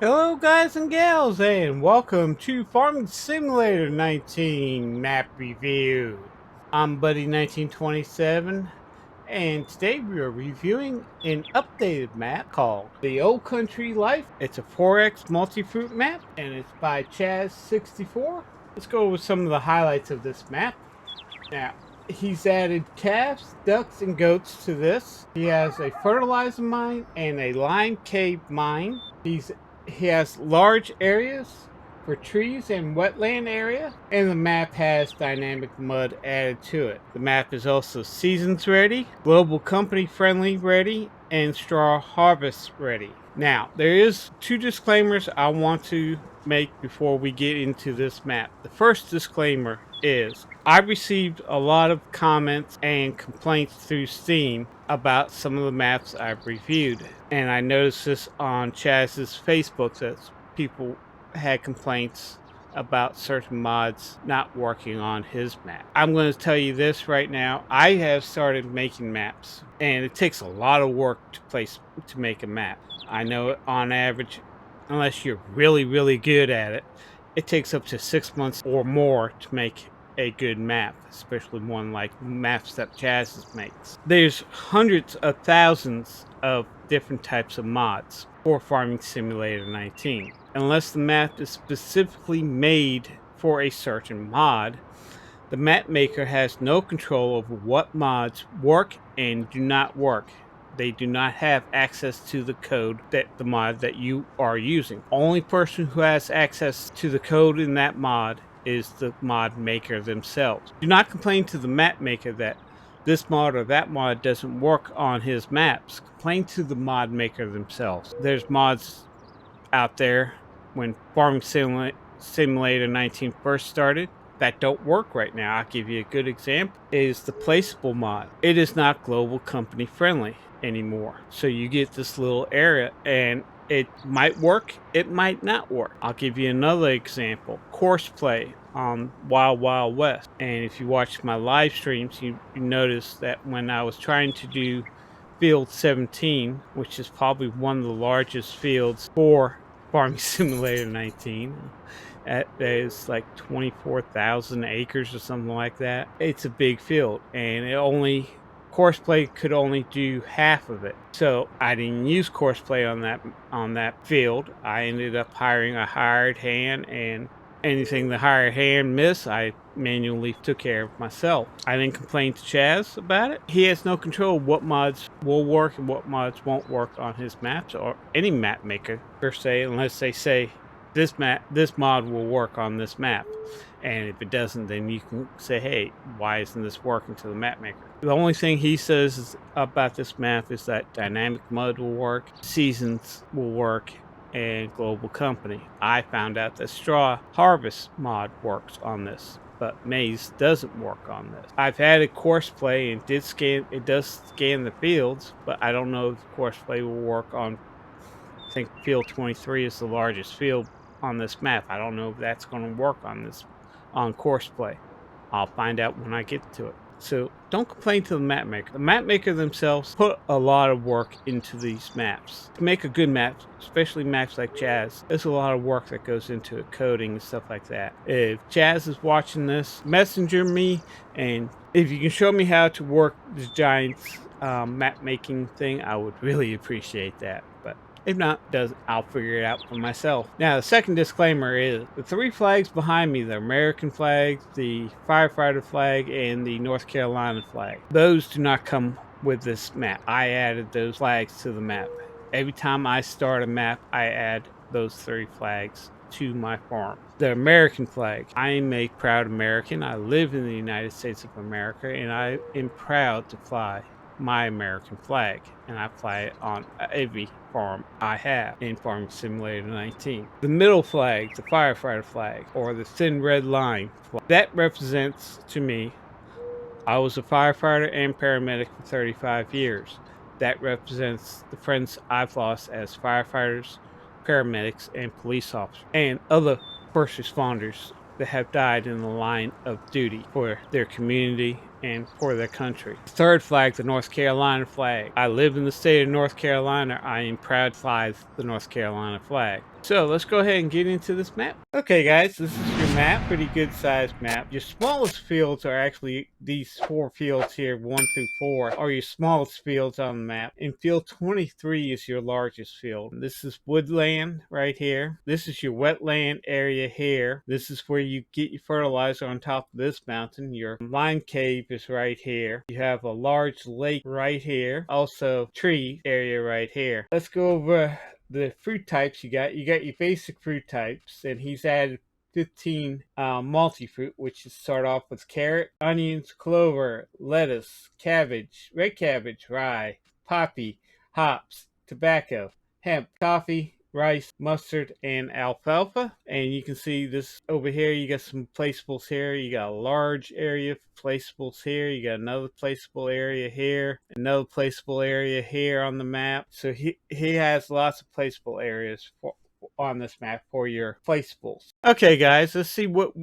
Hello guys and gals, and welcome to Farming Simulator 19 map review. I'm Buddy 1927, and today we are reviewing an updated map called The Old Country Life. It's a 4x multi-fruit map, and it's by Cazz64. Let's go over some of the highlights of this map. Now, he's added calves, ducks, and goats to this. He has a fertilizer mine and a lime cave mine. He has large areas for trees and wetland area, and the map has dynamic mud added to it. The map is also seasons ready, global company friendly ready, and straw harvest ready. Now, there is two disclaimers I want to make before we get into this map. The first disclaimer is I received a lot of comments and complaints through Steam about some of the maps I've reviewed, and I noticed this on Chazz's Facebook that people had complaints about certain mods not working on his map. I'm going to tell you this right now. I have started making maps, and it takes a lot of work to make a map. I know on average, unless you're really good at it, it takes up to 6 months or more to make a good map, especially one like maps that Cazz makes. There's hundreds of thousands of different types of mods for Farming Simulator 19. Unless the map is specifically made for a certain mod, the map maker has no control over what mods work and do not work. They do not have access to the code that the mod that you are using. Only person who has access to the code in that mod is the mod maker themselves. Do not complain to the map maker that this mod or that mod doesn't work on his maps. Complain to the mod maker themselves. There's mods out there when Farming Simulator 19 first started that don't work right now. I'll give you a good example. It is the placeable mod. It is not global company friendly anymore. So you get this little area and it might work, it might not work. I'll give you another example. Courseplay on Wild Wild West. And if you watch my live streams, you notice that when I was trying to do Field 17, which is probably one of the largest fields for Farming Simulator 19, there's like 24,000 acres or something like that. It's a big field, and Courseplay could only do half of it. So I didn't use Courseplay on that field. I ended up hiring a hired hand, and anything the hired hand missed, I manually took care of myself. I didn't complain to Cazz about it. He has no control of what mods will work and what mods won't work on his maps, or any map maker per se, unless they say this mod will work on this map. And if it doesn't, then you can say, hey, why isn't this working to the map maker? The only thing he says about this map is that dynamic mud will work, seasons will work, and global company. I found out that straw harvest mod works on this, but maize doesn't work on this. I've added Courseplay and it does scan the fields, but I don't know if Courseplay will work on, I think field 23 is the largest field on this map. I don't know if that's going to work on Courseplay. I'll find out when I get to it. So don't complain to the map maker. The map maker themselves put a lot of work into these maps. To make a good map, especially maps like Cazz, there's a lot of work that goes into it, coding and stuff like that. If Cazz is watching this, messenger me, and if you can show me how to work the Giants map making thing, I would really appreciate that. But if not, I'll figure it out for myself. Now, the second disclaimer is the three flags behind me, the American flag, the firefighter flag, and the North Carolina flag. Those do not come with this map. I added those flags to the map. Every time I start a map, I add those three flags to my farm. The American flag. I am a proud American. I live in the United States of America, and I am proud to fly my American flag, and I fly it on every farm I have in Farming Simulator 19. The middle flag, the firefighter flag, or the thin red line flag, that represents to me, I was a firefighter and paramedic for 35 years. That represents the friends I've lost as firefighters, paramedics, and police officers, and other first responders that have died in the line of duty for their community and for their country. Third flag, the North Carolina flag. I live in the state of North Carolina. I am proud to fly the North Carolina flag. So let's go ahead and get into this map. Okay guys, this is your map, pretty good sized map. Your smallest fields are actually these 4 fields here, 1 through 4 are your smallest fields on the map. And field 23 is your largest field. This is woodland right here. This is your wetland area here. This is where you get your fertilizer on top of this mountain. Your lime cave is right here. You have a large lake right here. Also tree area right here. Let's go over the fruit types you got your basic fruit types, and he's added 15 multi-fruit, which is start off with carrot, onions, clover, lettuce, cabbage, red cabbage, rye, poppy, hops, tobacco, hemp, coffee, rice, mustard, and alfalfa. And you can see this over here, you got some placeables here. You got a large area for placeables here. You got another placeable area here, another placeable area here on the map. So he has lots of placeable areas on this map for your placeables. Okay guys, let's see what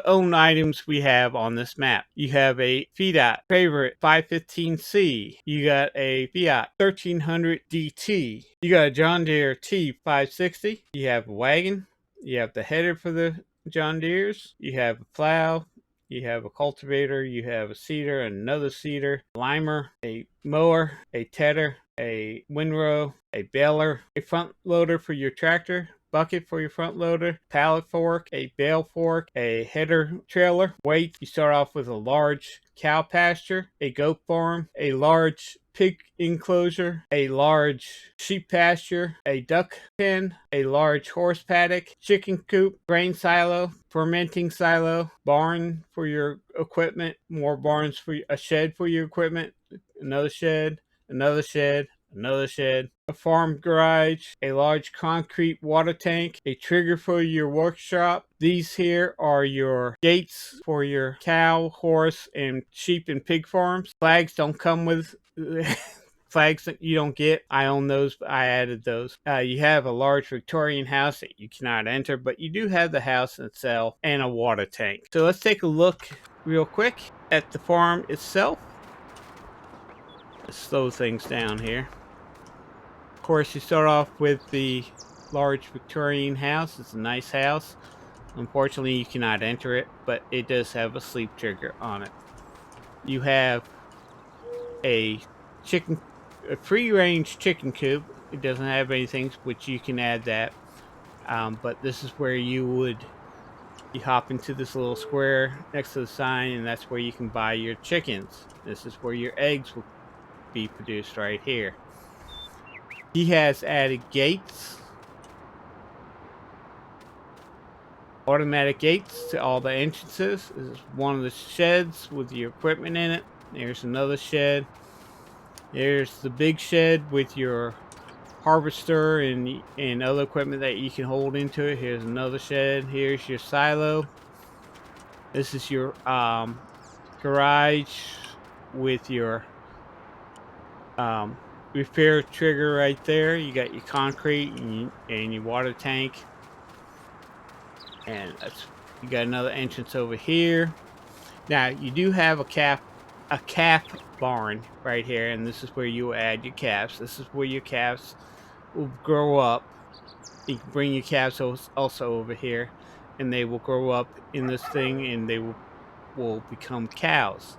owned items we have on this map. You have a Fiat Favorite 515C. You got a Fiat 1300 DT. You got a John Deere T560. You have a wagon. You have the header for the John Deeres. You have a plow. You have a cultivator. You have a seeder, another seeder, limer, a mower, a tedder, a windrow, a baler, a front loader for your tractor, bucket for your front loader, pallet fork, a bale fork, a header trailer. Weight, you start off with a large cow pasture, a goat farm, a large pig enclosure, a large sheep pasture, a duck pen, a large horse paddock, chicken coop, grain silo, fermenting silo, barn for your equipment, more barns for a shed for your equipment, another shed, another shed, another shed, a farm garage, a large concrete water tank, a trigger for your workshop. These here are your gates for your cow, horse, and sheep and pig farms. Flags don't come with flags that you don't get. I own those, but I added those. You have a large Victorian house that you cannot enter, but you do have the house itself and a water tank. So let's take a look real quick at the farm itself. Let's slow things down here. Of course, you start off with the large Victorian house. It's a nice house. Unfortunately, you cannot enter it, but it does have a sleep trigger on it. You have a free-range chicken coop. It doesn't have anything, which you can add that. But this is where you hop into this little square next to the sign, and that's where you can buy your chickens. This is where your eggs will be produced right here. He has added gates, automatic gates to all the entrances. This is one of the sheds with your equipment in it. There's another shed. There's the big shed with your harvester and other equipment that you can hold into it. Here's another shed. Here's your silo. This is your garage with your repair trigger right there. You got your concrete and your water tank, and you got another entrance over here. Now you do have a calf barn right here, and this is where you add your calves. This is where your calves will grow up. You can bring your calves also over here, and they will grow up in this thing, and they will become cows.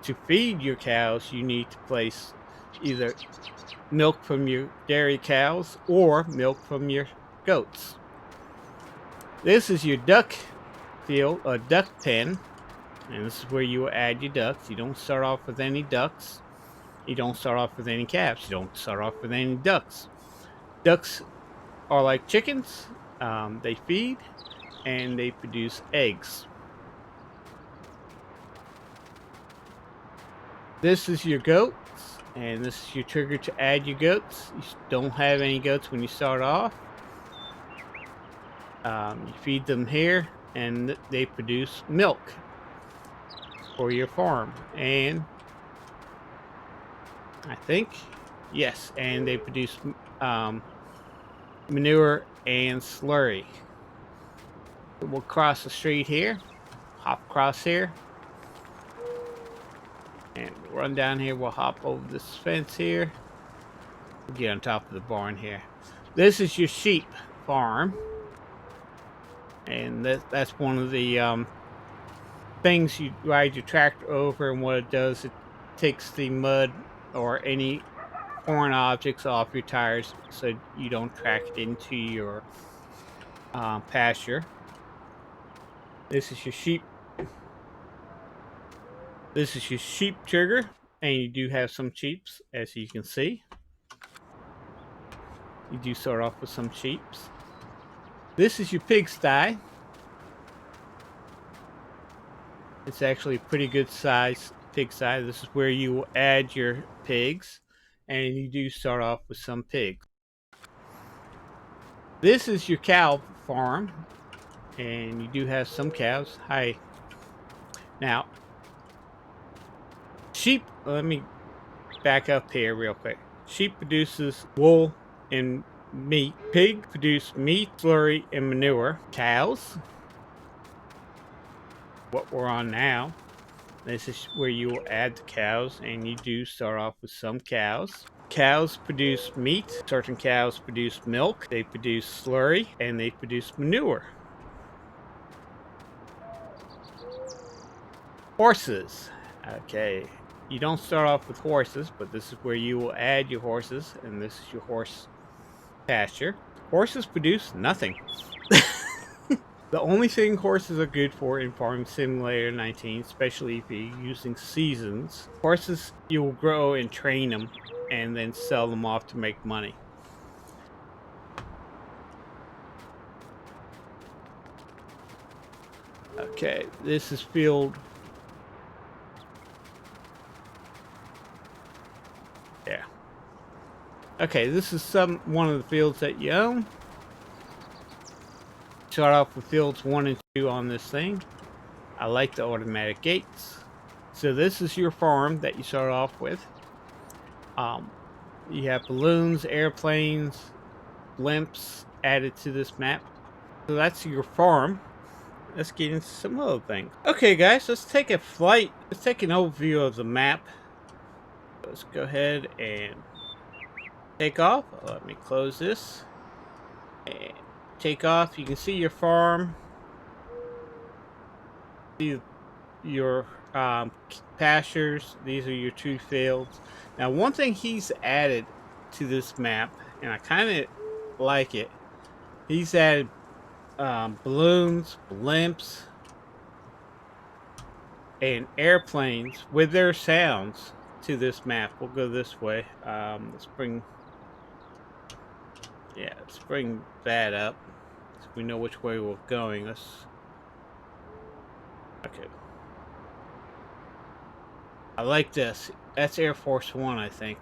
To feed your cows, you need to place either milk from your dairy cows or milk from your goats. This is your duck field, a duck pen, and this is where you will add your ducks. You don't start off with any ducks. You don't start off with any calves. You don't start off with any ducks. Ducks are like chickens. They feed and they produce eggs. This is your goats, and this is your trigger to add your goats. You don't have any goats when you start off. You feed them here, and they produce milk for your farm. And I think, yes, and they produce manure and slurry. We'll cross the street here, hop across here, and run down here. We'll hop over this fence here, get on top of the barn here. This is your sheep farm. And that's one of the things you ride your tractor over, and what it does, it takes the mud or any foreign objects off your tires so you don't track it into your pasture. This is your sheep. This is your sheep trigger, and you do have some sheeps, as you can see. You do start off with some sheeps. This is your pigsty. It's actually a pretty good size pigsty. This is where you will add your pigs, and you do start off with some pigs. This is your cow farm, and you do have some cows. Hi. Now, sheep, let me back up here real quick. Sheep produces wool and meat. Pig produce meat, slurry, and manure. Cows, what we're on now, this is where you will add the cows, and you do start off with some cows. Cows produce meat. Certain cows produce milk. They produce slurry, and they produce manure. Horses. Okay, you don't start off with horses, but this is where you will add your horses, and this is your horse pasture. Horses produce nothing. The only thing horses are good for in Farming Simulator 19, especially if you're using seasons, horses, you will grow and train them and then sell them off to make money. Okay, this is field. Yeah. Okay, this is one of the fields that you own. Start off with fields 1 and 2 on this thing. I like the automatic gates. So this is your farm that you start off with. You have balloons, airplanes, blimps added to this map. So that's your farm. Let's get into some other things. Okay guys, let's take a flight. Let's take an overview of the map. Let's go ahead and take off. Let me close this. And take off. You can see your farm. See your pastures. These are your true fields. Now, one thing he's added to this map, and I kind of like it, he's added balloons, blimps, and airplanes with their sounds to this map. We'll go this way. Let's bring that up so we know which way we're going. Okay. I like this. That's Air Force One, I think.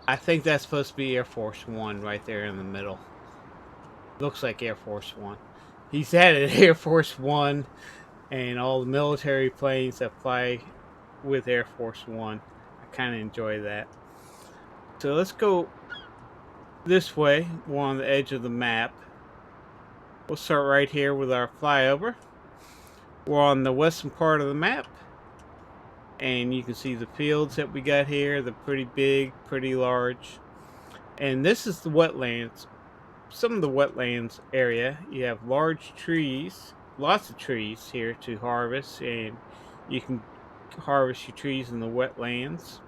I think that's supposed to be Air Force One right there in the middle. Looks like Air Force One. He's added Air Force One and all the military planes that fly with Air Force One. I kind of enjoy that. So let's go this way. We're on the edge of the map. We'll start right here with our flyover. We're on the western part of the map, and you can see the fields that we got here. They're pretty big, pretty large. And this is the wetlands. Some of the wetlands area. You have large trees, lots of trees here to harvest, and you can harvest your trees in the wetlands.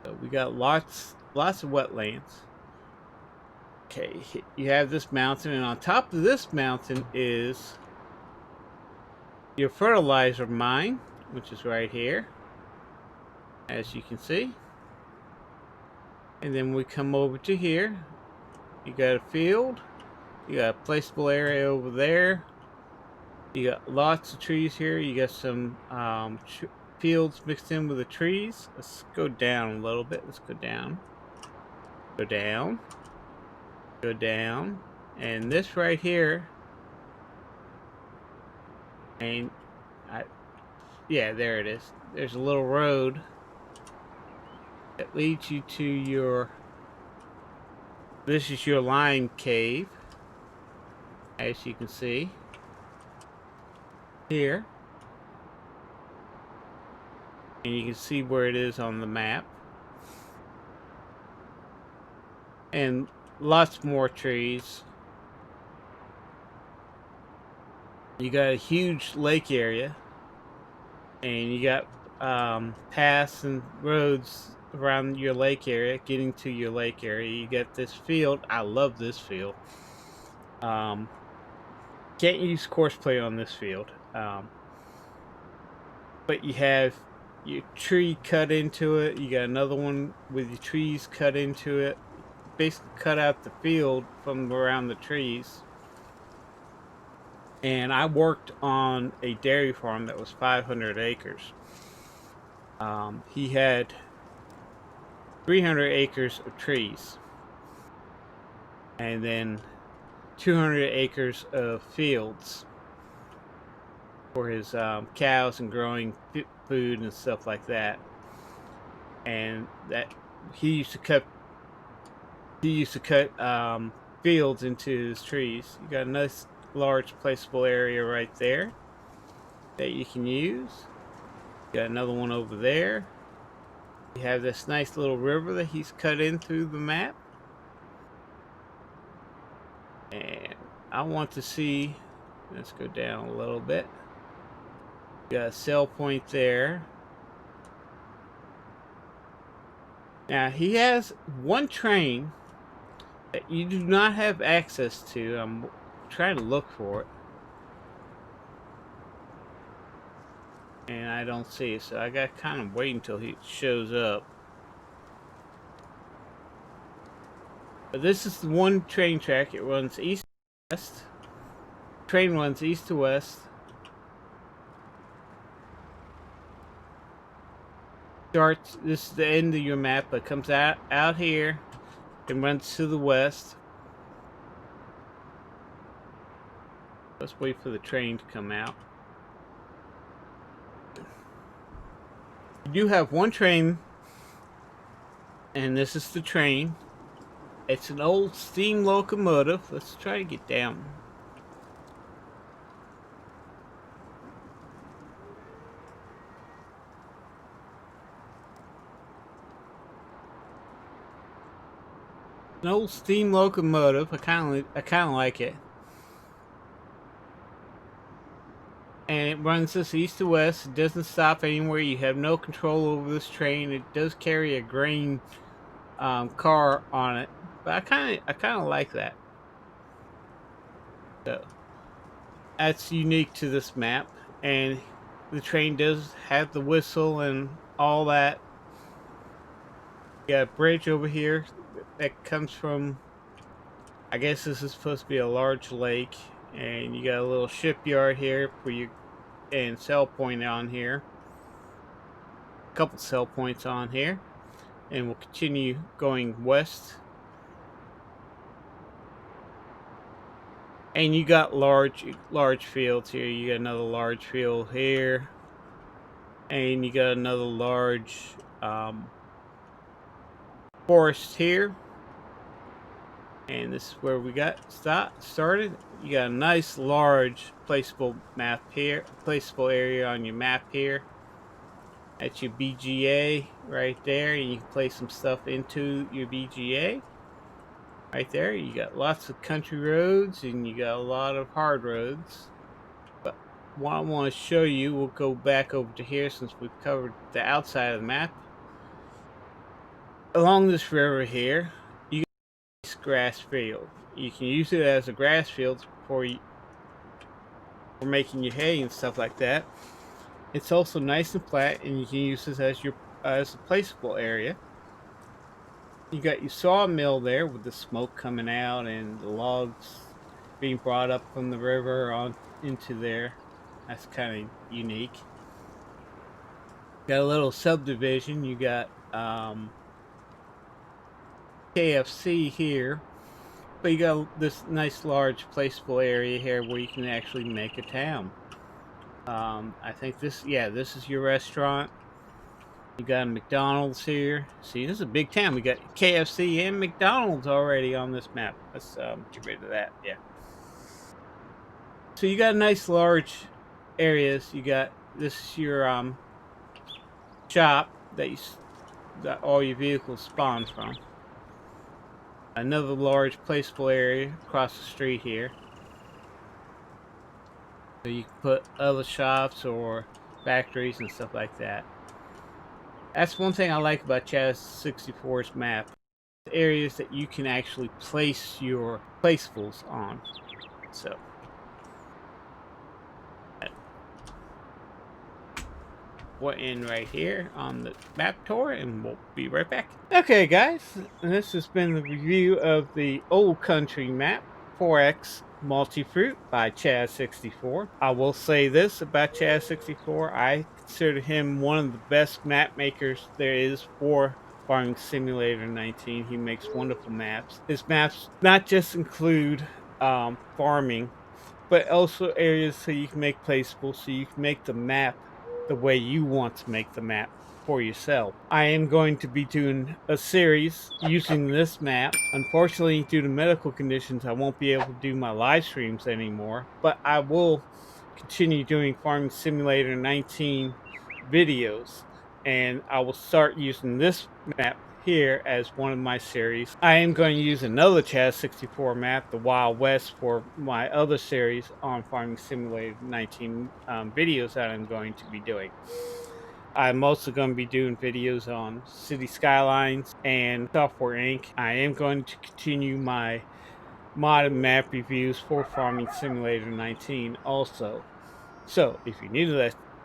So we got lots of wetlands. Okay, you have this mountain, and on top of this mountain is your fertilizer mine, which is right here, as you can see. And then we come over to here. You got a field. You got a placeable area over there. You got lots of trees here. You got some fields mixed in with the trees. Let's go down a little bit. Let's go down. Go down. Go down. And this right here. And yeah, there it is. There's a little road that leads you to your, this is your lime cave, as you can see here. and you can see where it is on the map. And lots more trees. You got a huge lake area, and you got paths and roads around your lake area, getting to your lake area. You got this field. I love this field. Can't use courseplay on this field, but you have your tree cut into it. You got another one with your trees cut into it. Basically, cut out the field from around the trees. And I worked on a dairy farm that was 500 acres. He had 300 acres of trees, and then 200 acres of fields for his cows and growing food and stuff like that. And that he used to cut fields into his trees. You got a nice large placeable area right there that you can use. You got another one over there. You have this nice little river that he's cut in through the map. And I want to see, let's go down a little bit. You got a sell point there. Now he has one train that you do not have access to. I'm trying to look for it, and I don't see it, so I got to kind of wait until he shows up. But this is the one train track. It runs east to west. Train runs east to west. Starts, this is the end of your map, but comes out here and runs to the west. Let's wait for the train to come out. You do have one train, and this is the train. It's an old steam locomotive. Let's try to get down. An old steam locomotive. I kind of like it. And it runs this east to west. It doesn't stop anywhere. You have no control over this train. It does carry a grain car on it, but I kind of like that. So that's unique to this map, and the train does have the whistle and all that. You got a bridge over here that comes from, I guess this is supposed to be a large lake, and you got a little shipyard here for you, and sell point on here. A couple sell points on here, and we'll continue going west. And you got large fields here. You got another large field here, and you got another large forest here. And this is where we got started. You got a nice large placeable map here, placeable area on your map here. That's your BGA right there, and you can place some stuff into your BGA. Right there, you got lots of country roads, and you got a lot of hard roads. But what I want to show you, we'll go back over to here since we've covered the outside of the map. Along this river here, you got this grass field. You can use it as a grass field for making your hay and stuff like that. It's also nice and flat, and you can use this as a placeable area. You got your sawmill there with the smoke coming out and the logs being brought up from the river on into there. That's kind of unique. Got a little subdivision. You got KFC here, but you got this nice large placeable area here where you can actually make a town. I think this is your restaurant. You got a McDonald's here. See, this is a big town. We got KFC and McDonald's already on this map. Let's get rid of that. Yeah. So you got nice large areas. You got this is your shop that all your vehicles spawn from. Another large placeable area across the street here. So you can put other shops or factories and stuff like that. That's one thing I like about Cazz64's map. The areas that you can actually place your placeables on. So we'll end right here on the map tour, and we'll be right back. Okay, guys, this has been the review of the Old Country map 4X Multi-Fruit by Cazz64. I will say this about Cazz64: I consider him one of the best map makers there is for Farming Simulator 19. He makes wonderful maps. His maps not just include farming, but also areas so you can make placeable, so you can make the map the way you want to make the map for yourself. I am going to be doing a series using this map. Unfortunately, due to medical conditions, I won't be able to do my live streams anymore, but I will continue doing Farming Simulator 19 videos, and I will start using this map here as one of my series. I am going to use another Cazz64 map, the Wild West, for my other series on Farming Simulator 19 videos that I'm going to be doing. I'm also going to be doing videos on City Skylines and Software Inc. I am going to continue my modded map reviews for Farming Simulator 19 also. So, if you're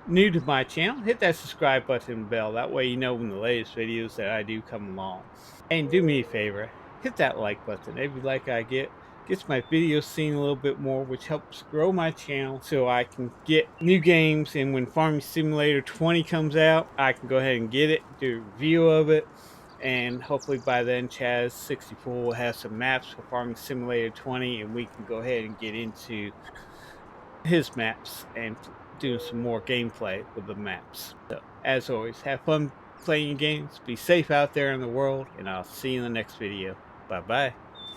new to my channel, hit that subscribe button and bell. That way you know when the latest videos that I do come along. And do me a favor, hit that like button. Every like I get gets my videos seen a little bit more, which helps grow my channel so I can get new games. And when Farming Simulator 20 comes out, I can go ahead and get it, do a review of it. And hopefully by then Cazz64 will have some maps for Farming Simulator 20, and we can go ahead and get into his maps and do some more gameplay with the maps. So, as always, have fun playing games, be safe out there in the world, and I'll see you in the next video. Bye bye.